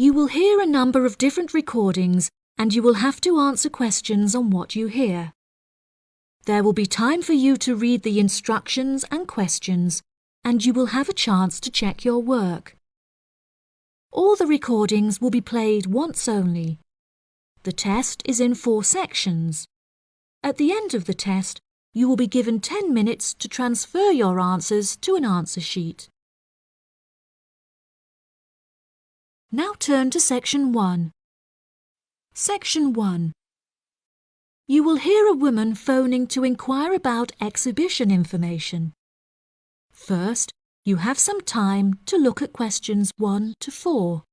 You will hear a number of different recordings and you will have to answer questions on what you hear. There will be time for you to read the instructions and questions, and you will have a chance to check your work. All the recordings will be played once only. The test is in 4 sections. At the end of the test, you will be given 10 minutes to transfer your answers to an answer sheet. Now turn to Section 1. Section 1. You will hear a woman phoning to inquire about exhibition information. First, you have some time to look at questions 1 to 4.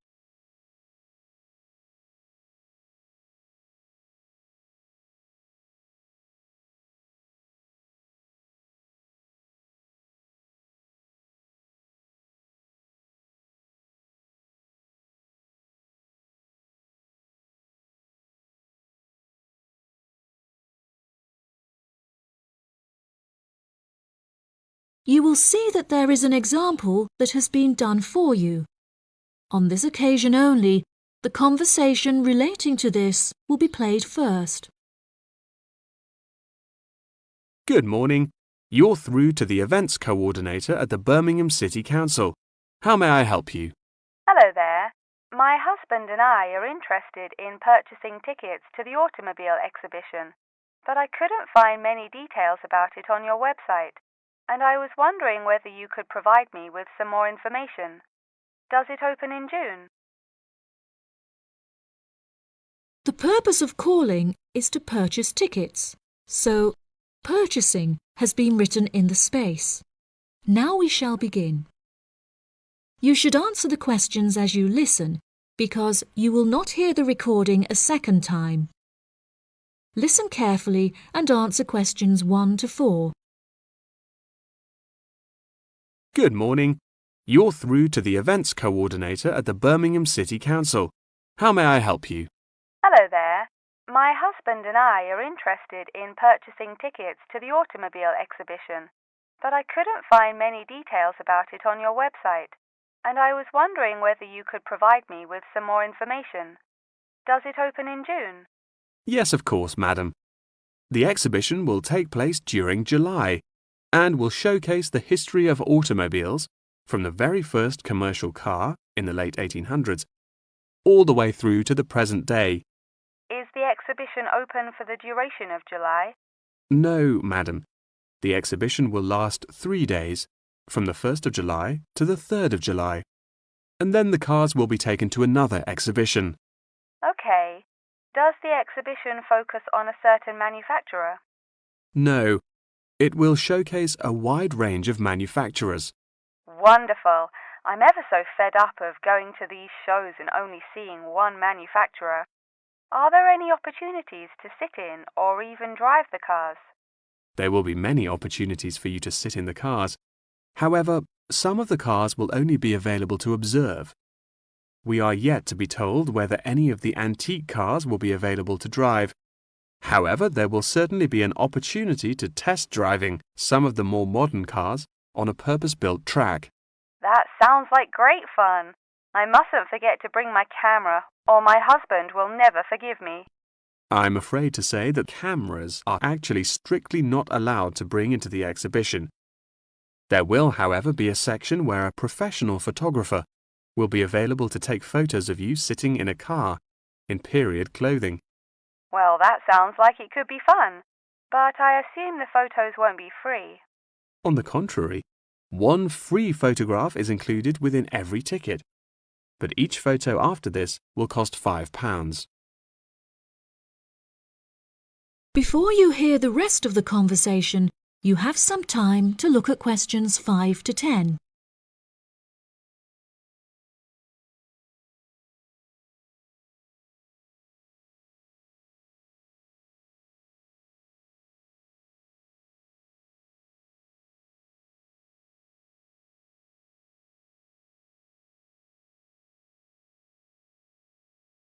You will see that there is an example that has been done for you. On this occasion only, the conversation relating to this will be played first. Good morning. You're through to the events coordinator at the Birmingham City Council. How may I help you? Hello there. My husband and I are interested in purchasing tickets to the automobile exhibition, but I couldn't find many details about it on your website, and I was wondering whether you could provide me with some more information. Does it open in June? The purpose of calling is to purchase tickets, so purchasing has been written in the space. Now we shall begin. You should answer the questions as you listen, because you will not hear the recording a second time. Listen carefully and answer questions 1 to 4. Good morning. You're through to the events coordinator at the Birmingham City Council. How may I help you? Hello there. My husband and I are interested in purchasing tickets to the automobile exhibition, but I couldn't find many details about it on your website, and I was wondering whether you could provide me with some more information. Does it open in June? Yes, of course, madam. The exhibition will take place during July and will showcase the history of automobiles from the very first commercial car in the late 1800s all the way through to the present day. Is the exhibition open for the duration of July? No, madam. The exhibition will last 3 days, from the 1st of July to the 3rd of July, and then the cars will be taken to another exhibition. Okay. Does the exhibition focus on a certain manufacturer? No, it will showcase a wide range of manufacturers. Wonderful. I'm ever so fed up of going to these shows and only seeing one manufacturer. Are there any opportunities to sit in or even drive the cars? There will be many opportunities for you to sit in the cars. However, some of the cars will only be available to observe. We are yet to be told whether any of the antique cars will be available to drive. However, there will certainly be an opportunity to test driving some of the more modern cars on a purpose-built track. That sounds like great fun. I mustn't forget to bring my camera, or my husband will never forgive me. I'm afraid to say that cameras are actually strictly not allowed to bring into the exhibition. There will, however, be a section where a professional photographer will be available to take photos of you sitting in a car in period clothing. Well, that sounds like it could be fun, but I assume the photos won't be free. On the contrary, one free photograph is included within every ticket, but each photo after this will cost £5. Before you hear the rest of the conversation, you have some time to look at questions 5 to 10.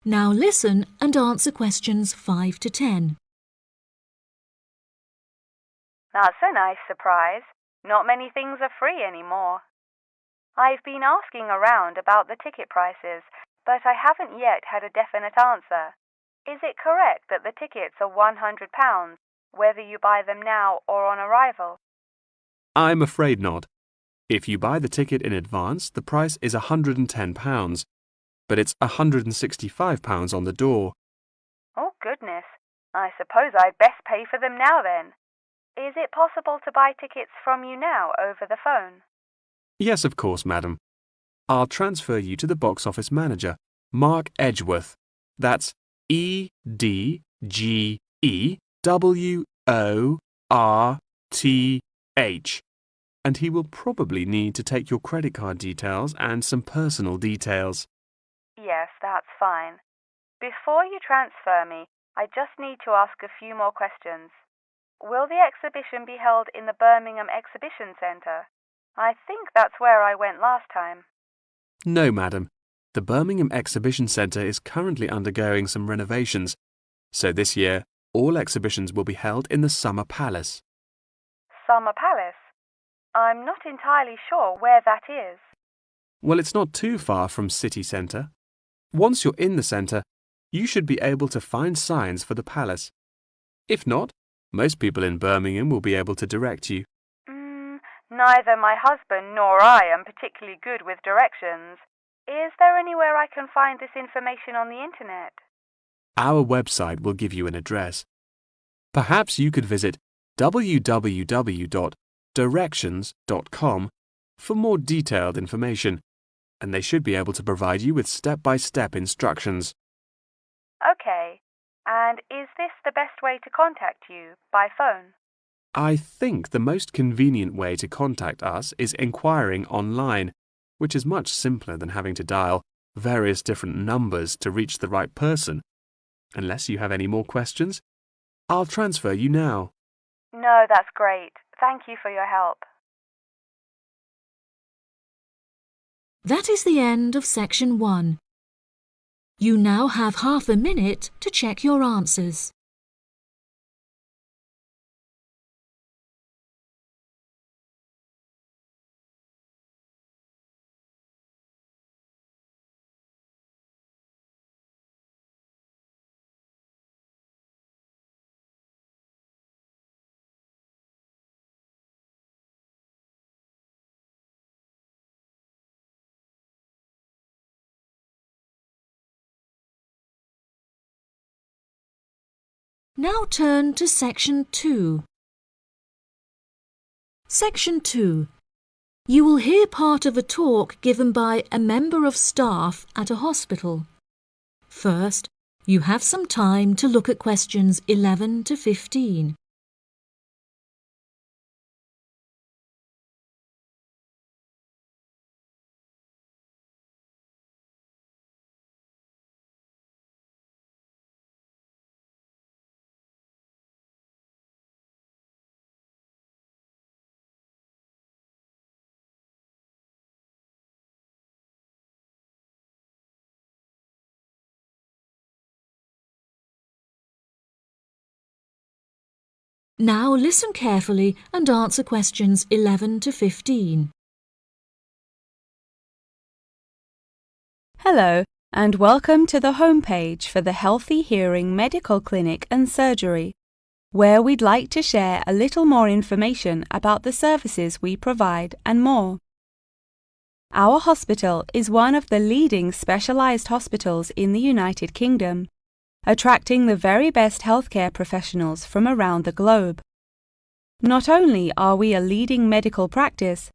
Now listen and answer questions 5 to 10. That's a nice surprise. Not many things are free anymore. I've been asking around about the ticket prices, but I haven't yet had a definite answer. Is it correct that the tickets are £100, whether you buy them now or on arrival? I'm afraid not. If you buy the ticket in advance, the price is £110, but it's £165 on the door. Oh, goodness. I suppose I'd best pay for them now then. Is it possible to buy tickets from you now over the phone? Yes, of course, madam. I'll transfer you to the box office manager, Mark Edgeworth. That's EDGEWORTH. And he will probably need to take your credit card details and some personal details. Yes, that's fine. Before you transfer me, I just need to ask a few more questions. Will the exhibition be held in the Birmingham Exhibition Centre? I think that's where I went last time. No, madam. The Birmingham Exhibition Centre is currently undergoing some renovations, so this year all exhibitions will be held in the Summer Palace. Summer Palace? I'm not entirely sure where that is. Well, it's not too far from City Centre. Once you're in the centre, you should be able to find signs for the palace. If not, most people in Birmingham will be able to direct you. Neither my husband nor I am particularly good with directions. Is there anywhere I can find this information on the internet? Our website will give you an address. Perhaps you could visit www.directions.com for more detailed information, and they should be able to provide you with step-by-step instructions. Okay. And is this the best way to contact you, by phone? I think the most convenient way to contact us is inquiring online, which is much simpler than having to dial various different numbers to reach the right person. Unless you have any more questions, I'll transfer you now. No, that's great. Thank you for your help. That is the end of section 1. You now have half a minute to check your answers. Now turn to section 2. Section 2. You will hear part of a talk given by a member of staff at a hospital. First, you have some time to look at questions 11 to 15. Now listen carefully and answer questions 11 to 15. Hello, and welcome to the homepage for the Healthy Hearing Medical Clinic and Surgery, where we'd like to share a little more information about the services we provide and more. Our hospital is one of the leading specialised hospitals in the United Kingdom, attracting the very best healthcare professionals from around the globe. Not only are we a leading medical practice,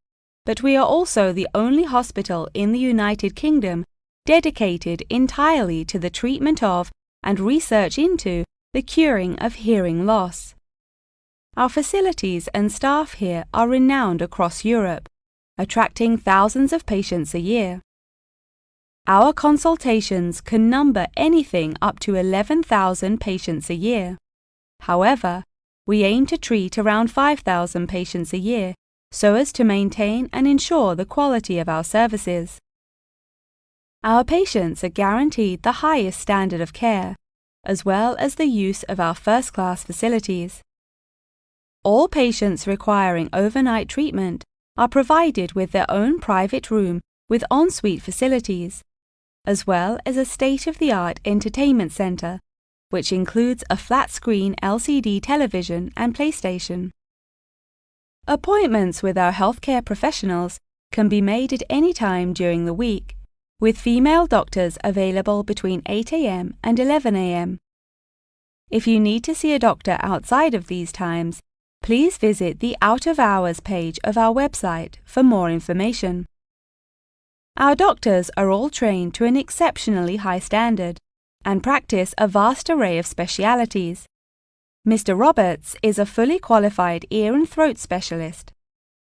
but we are also the only hospital in the United Kingdom dedicated entirely to the treatment of and research into the curing of hearing loss. Our facilities and staff here are renowned across Europe, attracting thousands of patients a year. Our consultations can number anything up to 11,000 patients a year. However, we aim to treat around 5,000 patients a year so as to maintain and ensure the quality of our services. Our patients are guaranteed the highest standard of care, as well as the use of our first-class facilities. All patients requiring overnight treatment are provided with their own private room with en-suite facilities, as well as a state-of-the-art entertainment centre, which includes a flat-screen LCD television and PlayStation. Appointments with our healthcare professionals can be made at any time during the week, with female doctors available between 8 a.m. and 11 a.m. If you need to see a doctor outside of these times, please visit the Out of Hours page of our website for more information. Our doctors are all trained to an exceptionally high standard and practice a vast array of specialities. Mr. Roberts is a fully qualified ear and throat specialist.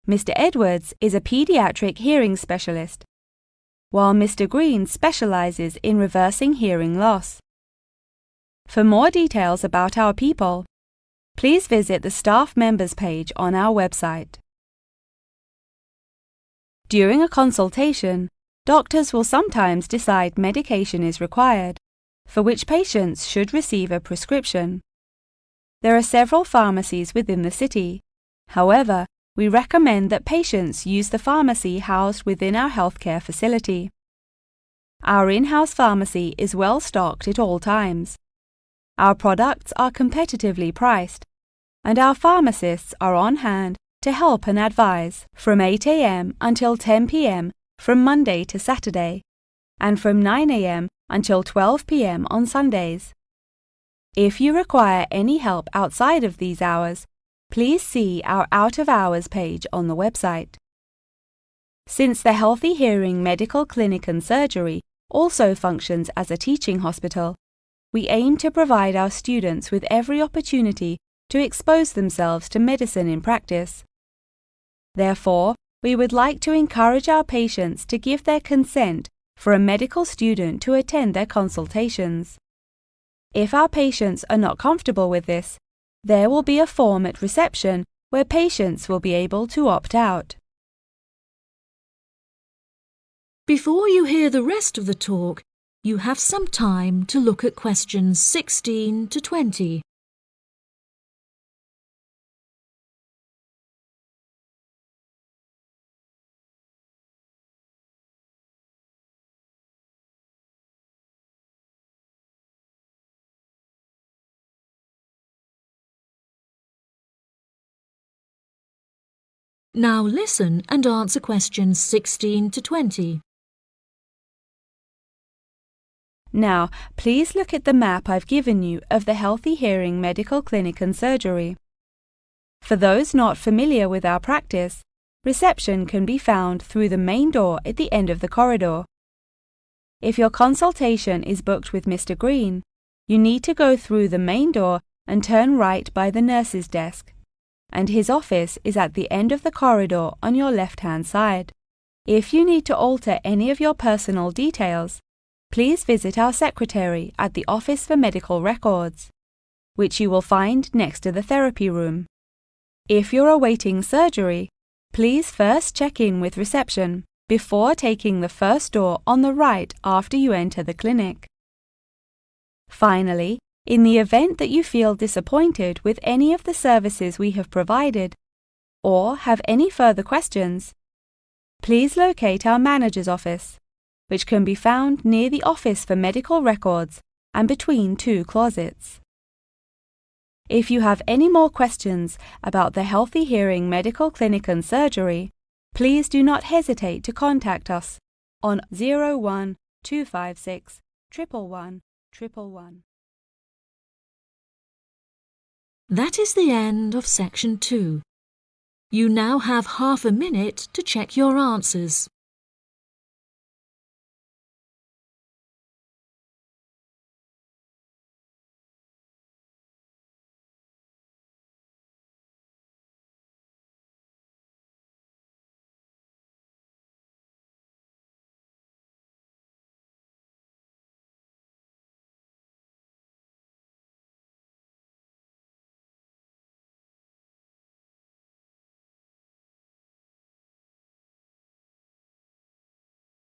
Mr. Edwards is a pediatric hearing specialist, while Mr. Green specializes in reversing hearing loss. For more details about our people, please visit the staff members page on our website. During a consultation, doctors will sometimes decide medication is required, for which patients should receive a prescription. There are several pharmacies within the city. However, we recommend that patients use the pharmacy housed within our healthcare facility. Our in-house pharmacy is well stocked at all times. Our products are competitively priced, and our pharmacists are on hand to help and advise from 8 a.m. until 10 p.m. from Monday to Saturday, and from 9 a.m. until 12 p.m. on Sundays. If you require any help outside of these hours, please see our Out of Hours page on the website. Since the Healthy Hearing Medical Clinic and Surgery also functions as a teaching hospital, we aim to provide our students with every opportunity to expose themselves to medicine in practice. Therefore, we would like to encourage our patients to give their consent for a medical student to attend their consultations. If our patients are not comfortable with this, there will be a form at reception where patients will be able to opt out. Before you hear the rest of the talk, you have some time to look at questions 16 to 20. Now listen and answer questions 16 to 20. Now, please look at the map I've given you of the Healthy Hearing Medical Clinic and Surgery. For those not familiar with our practice, reception can be found through the main door at the end of the corridor. If your consultation is booked with Mr. Green, you need to go through the main door and turn right by the nurse's desk, and his office is at the end of the corridor on your left-hand side. If you need to alter any of your personal details, please visit our secretary at the Office for Medical Records, which you will find next to the therapy room. If you're awaiting surgery, please first check in with reception before taking the first door on the right after you enter the clinic. Finally, in the event that you feel disappointed with any of the services we have provided, or have any further questions, please locate our manager's office, which can be found near the Office for Medical Records and between two closets. If you have any more questions about the Healthy Hearing Medical Clinic and Surgery, please do not hesitate to contact us on 01 256 111 111. That is the end of section 2. You now have half a minute to check your answers.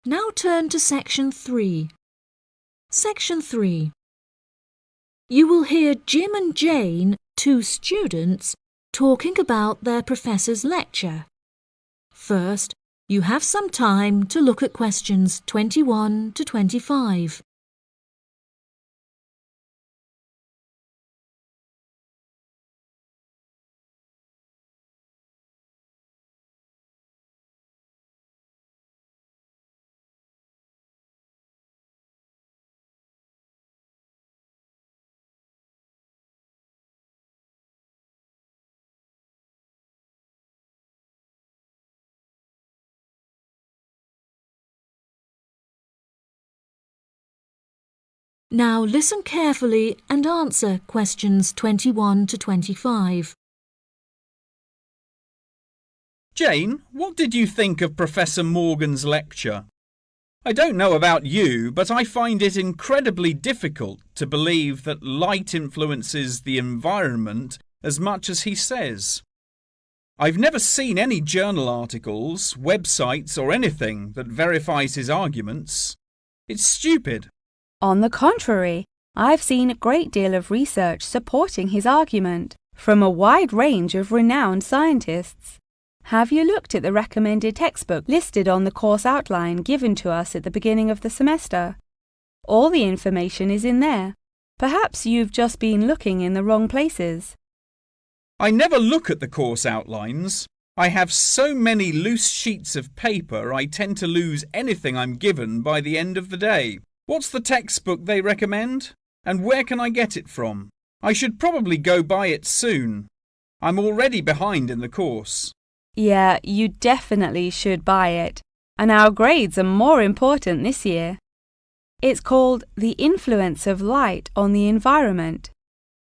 Now turn to section 3. Section 3. You will hear Jim and Jane, two students, talking about their professor's lecture. First, You have some time to look at questions 21 to 25. Now listen carefully and answer questions 21 to 25. Jane, what did you think of Professor Morgan's lecture? I don't know about you, but I find it incredibly difficult to believe that light influences the environment as much as he says. I've never seen any journal articles, websites or anything that verifies his arguments. It's stupid. On the contrary, I've seen a great deal of research supporting his argument from a wide range of renowned scientists. Have you looked at the recommended textbook listed on the course outline given to us at the beginning of the semester? All the information is in there. Perhaps you've just been looking in the wrong places. I never look at the course outlines. I have so many loose sheets of paper I tend to lose anything I'm given by the end of the day. What's the textbook they recommend? And where can I get it from? I should probably go buy it soon. I'm already behind in the course. Yeah, you definitely should buy it. And our grades are more important this year. It's called The Influence of Light on the Environment.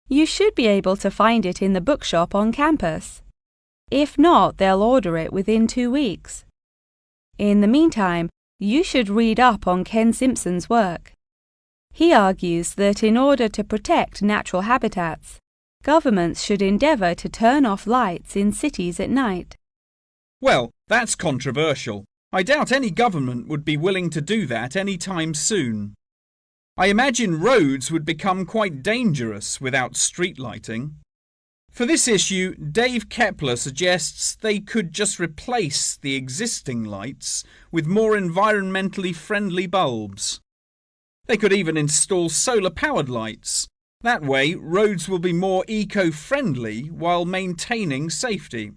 You should be able to find it in the bookshop on campus. If not, they'll order it within 2 weeks. In the meantime, you should read up on Ken Simpson's work. He argues that in order to protect natural habitats, governments should endeavour to turn off lights in cities at night. Well, that's controversial. I doubt any government would be willing to do that any time soon. I imagine roads would become quite dangerous without street lighting. For this issue, Dave Kepler suggests they could just replace the existing lights with more environmentally friendly bulbs. They could even install solar-powered lights. That way, roads will be more eco-friendly while maintaining safety.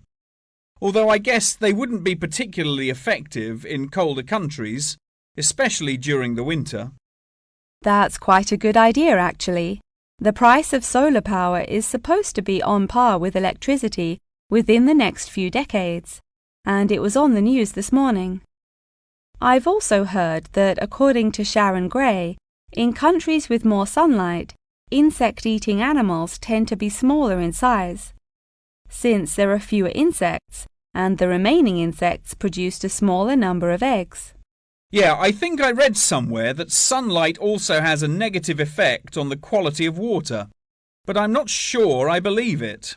Although I guess they wouldn't be particularly effective in colder countries, especially during the winter. That's quite a good idea, actually. The price of solar power is supposed to be on par with electricity within the next few decades, and it was on the news this morning. I've also heard that, according to Sharon Gray, in countries with more sunlight, insect-eating animals tend to be smaller in size. Since there are fewer insects, and the remaining insects produced a smaller number of eggs. Yeah, I think I read somewhere that sunlight also has a negative effect on the quality of water, but I'm not sure I believe it.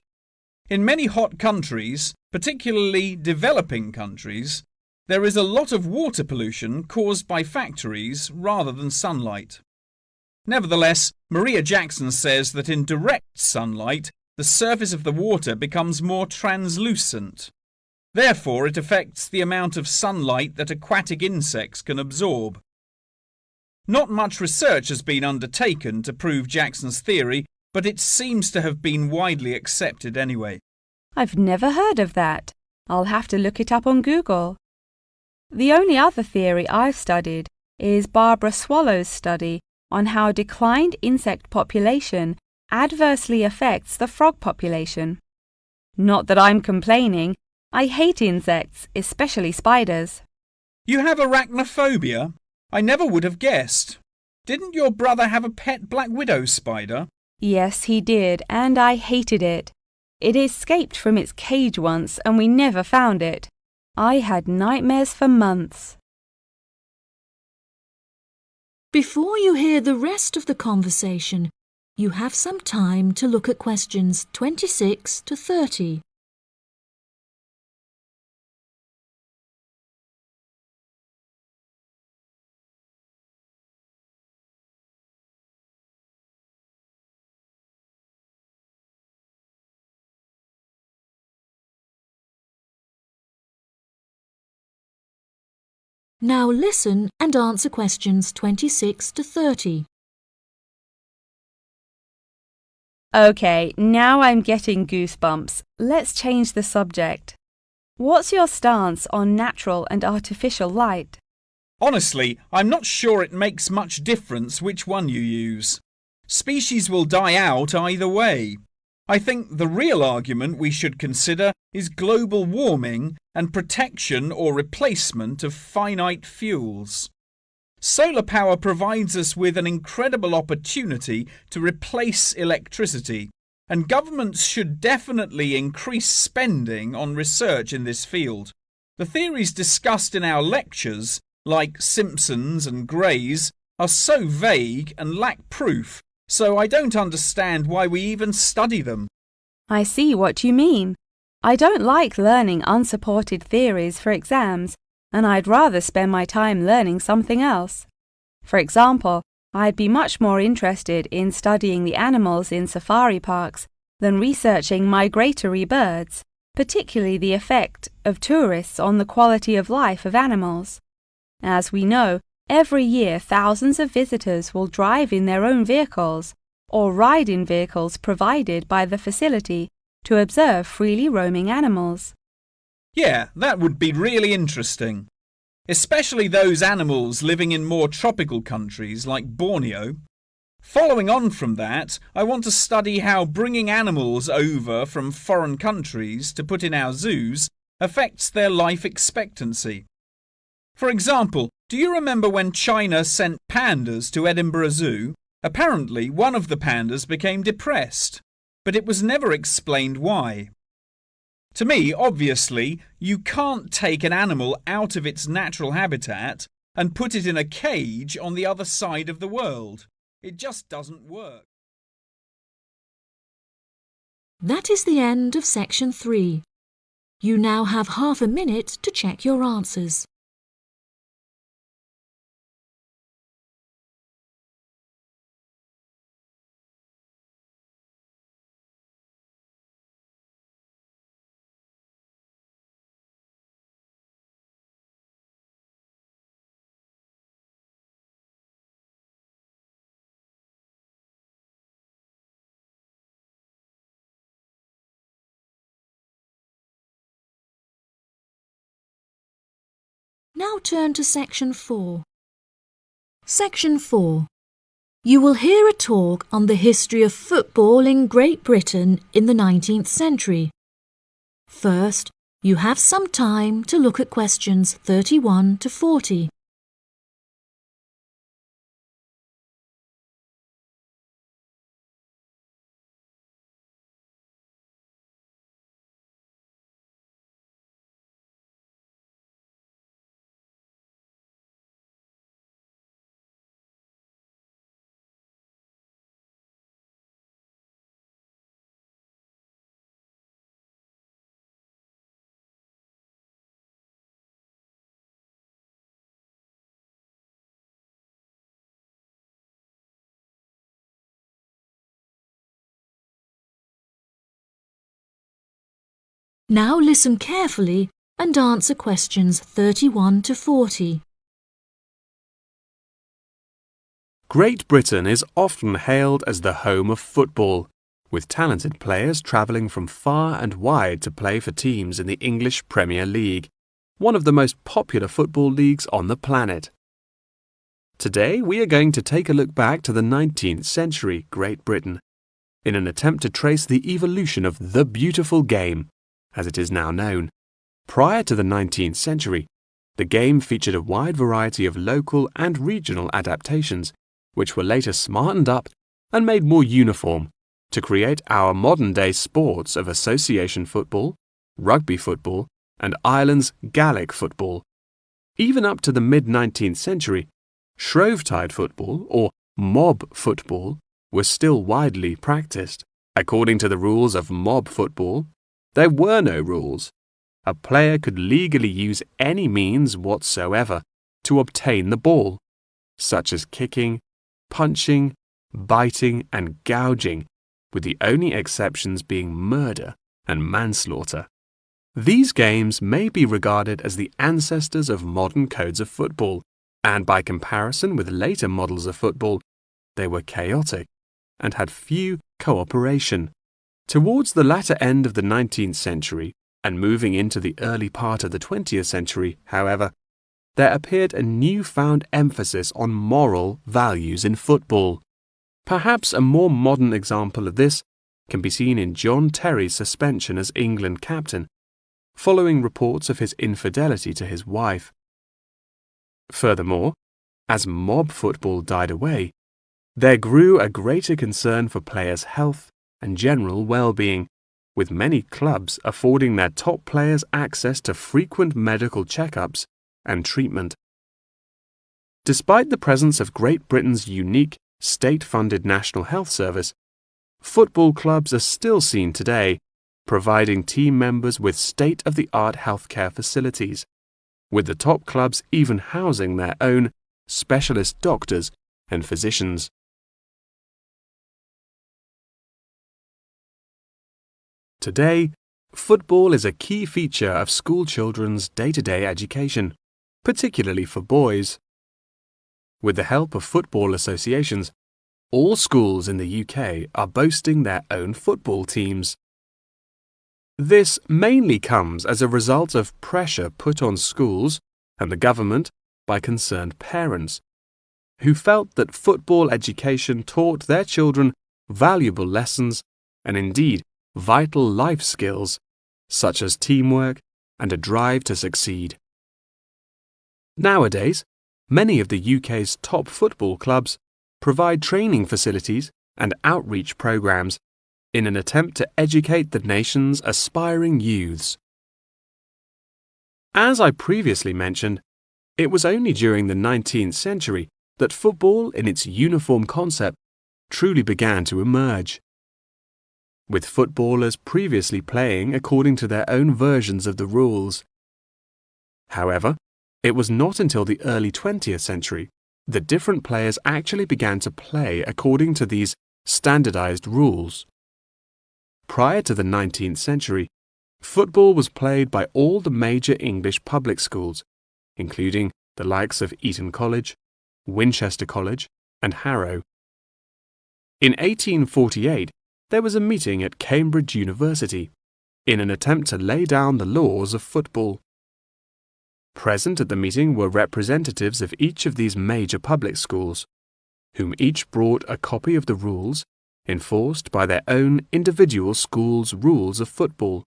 In many hot countries, particularly developing countries, there is a lot of water pollution caused by factories rather than sunlight. Nevertheless, Maria Jackson says that in direct sunlight, the surface of the water becomes more translucent. Therefore, it affects the amount of sunlight that aquatic insects can absorb. Not much research has been undertaken to prove Jackson's theory, but it seems to have been widely accepted anyway. I've never heard of that. I'll have to look it up on Google. The only other theory I've studied is Barbara Swallow's study on how declined insect population adversely affects the frog population. Not that I'm complaining. I hate insects, especially spiders. You have arachnophobia? I never would have guessed. Didn't your brother have a pet black widow spider? Yes, he did, and I hated it. It escaped from its cage once, and we never found it. I had nightmares for months. Before you hear the rest of the conversation, you have some time to look at questions 26 to 30. Now listen and answer questions 26 to 30. Okay, now I'm getting goosebumps. Let's change the subject. What's your stance on natural and artificial light? Honestly, I'm not sure it makes much difference which one you use. Species will die out either way. I think the real argument we should consider is global warming and protection or replacement of finite fuels. Solar power provides us with an incredible opportunity to replace electricity, and governments should definitely increase spending on research in this field. The theories discussed in our lectures, like Simpson's and Gray's, are so vague and lack proof, so I don't understand why we even study them. I see what you mean. I don't like learning unsupported theories for exams, and I'd rather spend my time learning something else. For example, I'd be much more interested in studying the animals in safari parks than researching migratory birds, particularly the effect of tourists on the quality of life of animals. As we know, every year thousands of visitors will drive in their own vehicles or ride in vehicles provided by the facility to observe freely roaming animals. Yeah, that would be really interesting. Especially those animals living in more tropical countries like Borneo. Following on from that, I want to study how bringing animals over from foreign countries to put in our zoos affects their life expectancy. For example, do you remember when China sent pandas to Edinburgh Zoo? Apparently, one of the pandas became depressed, but it was never explained why. To me, obviously, you can't take an animal out of its natural habitat and put it in a cage on the other side of the world. It just doesn't work. That is the end of section 3. You now have half a minute to check your answers. Now turn to section 4. Section 4. You will hear a talk on the history of football in Great Britain in the 19th century. First, you have some time to look at questions 31 to 40. Now listen carefully and answer questions 31 to 40. Great Britain is often hailed as the home of football, with talented players travelling from far and wide to play for teams in the English Premier League, one of the most popular football leagues on the planet. Today we are going to take a look back to the 19th century Great Britain, in an attempt to trace the evolution of the beautiful game, as it is now known. Prior to the 19th century, the game featured a wide variety of local and regional adaptations, which were later smartened up and made more uniform to create our modern-day sports of association football, rugby football, and Ireland's Gaelic football. Even up to the mid-19th century, Shrovetide football, or mob football, was still widely practiced. According to the rules of mob football, there were no rules. A player could legally use any means whatsoever to obtain the ball, such as kicking, punching, biting, and gouging, with the only exceptions being murder and manslaughter. These games may be regarded as the ancestors of modern codes of football, and by comparison with later models of football, they were chaotic and had few cooperation. Towards the latter end of the 19th century and moving into the early part of the 20th century, however, there appeared a newfound emphasis on moral values in football. Perhaps a more modern example of this can be seen in John Terry's suspension as England captain, following reports of his infidelity to his wife. Furthermore, as mob football died away, there grew a greater concern for players' health and general well-being, with many clubs affording their top players access to frequent medical checkups and treatment. Despite the presence of Great Britain's unique state-funded National Health Service, football clubs are still seen today providing team members with state-of-the-art healthcare facilities, with the top clubs even housing their own specialist doctors and physicians. Today, football is a key feature of school children's day-to-day education, particularly for boys. With the help of football associations, all schools in the UK are boasting their own football teams. This mainly comes as a result of pressure put on schools and the government by concerned parents, who felt that football education taught their children valuable lessons and indeed vital life skills, such as teamwork and a drive to succeed. Nowadays, many of the UK's top football clubs provide training facilities and outreach programs in an attempt to educate the nation's aspiring youths. As I previously mentioned, it was only during the 19th century that football in its uniform concept truly began to emerge, with footballers previously playing according to their own versions of the rules. However, it was not until the early 20th century that different players actually began to play according to these standardized rules. Prior to the 19th century, football was played by all the major English public schools, including the likes of Eton College, Winchester College, and Harrow. In 1848, there was a meeting at Cambridge University in an attempt to lay down the laws of football. Present at the meeting were representatives of each of these major public schools, whom each brought a copy of the rules enforced by their own individual school's rules of football.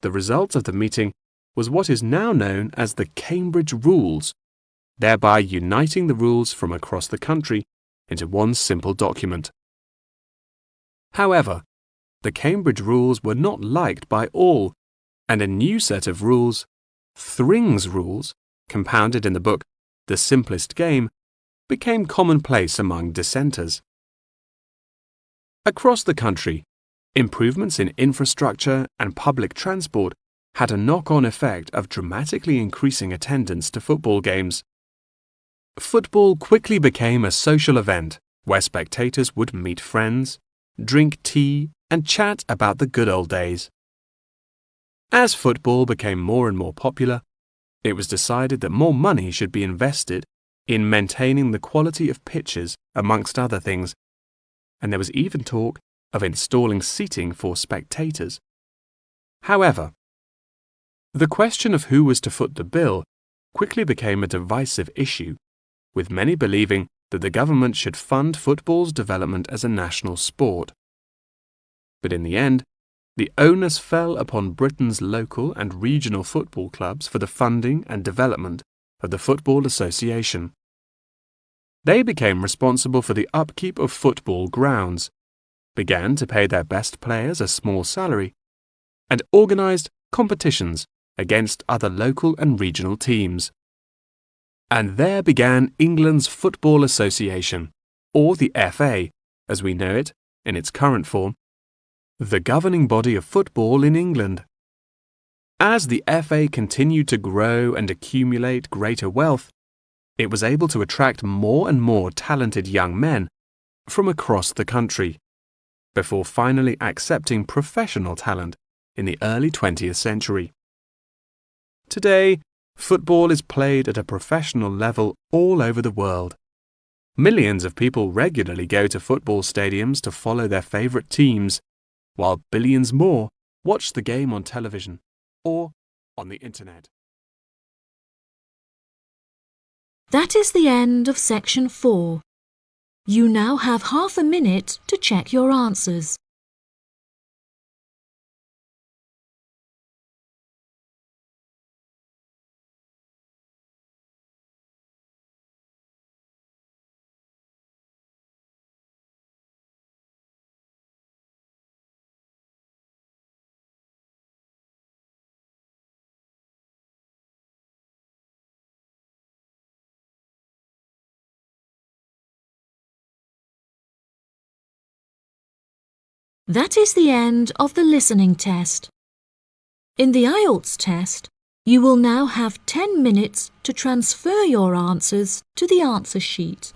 The result of the meeting was what is now known as the Cambridge Rules, thereby uniting the rules from across the country into one simple document. However, the Cambridge Rules were not liked by all, and a new set of rules, Thring's Rules, compounded in the book The Simplest Game, became commonplace among dissenters. Across the country, improvements in infrastructure and public transport had a knock-on effect of dramatically increasing attendance to football games. Football quickly became a social event where spectators would meet friends, drink tea, and chat about the good old days. As football became more and more popular, it was decided that more money should be invested in maintaining the quality of pitches, amongst other things, and there was even talk of installing seating for spectators. However, the question of who was to foot the bill quickly became a divisive issue, with many believing that the government should fund football's development as a national sport. But in the end, the onus fell upon Britain's local and regional football clubs for the funding and development of the Football Association. They became responsible for the upkeep of football grounds, began to pay their best players a small salary, and organised competitions against other local and regional teams. And there began England's Football Association, or the FA, as we know it in its current form, the governing body of football in England. As the FA continued to grow and accumulate greater wealth, it was able to attract more and more talented young men from across the country, before finally accepting professional talent in the early 20th century. Today, football is played at a professional level all over the world. Millions of people regularly go to football stadiums to follow their favourite teams, while billions more watch the game on television or on the internet. That is the end of section 4. You now have half a minute to check your answers. That is the end of the listening test. In the IELTS test, you will now have 10 minutes to transfer your answers to the answer sheet.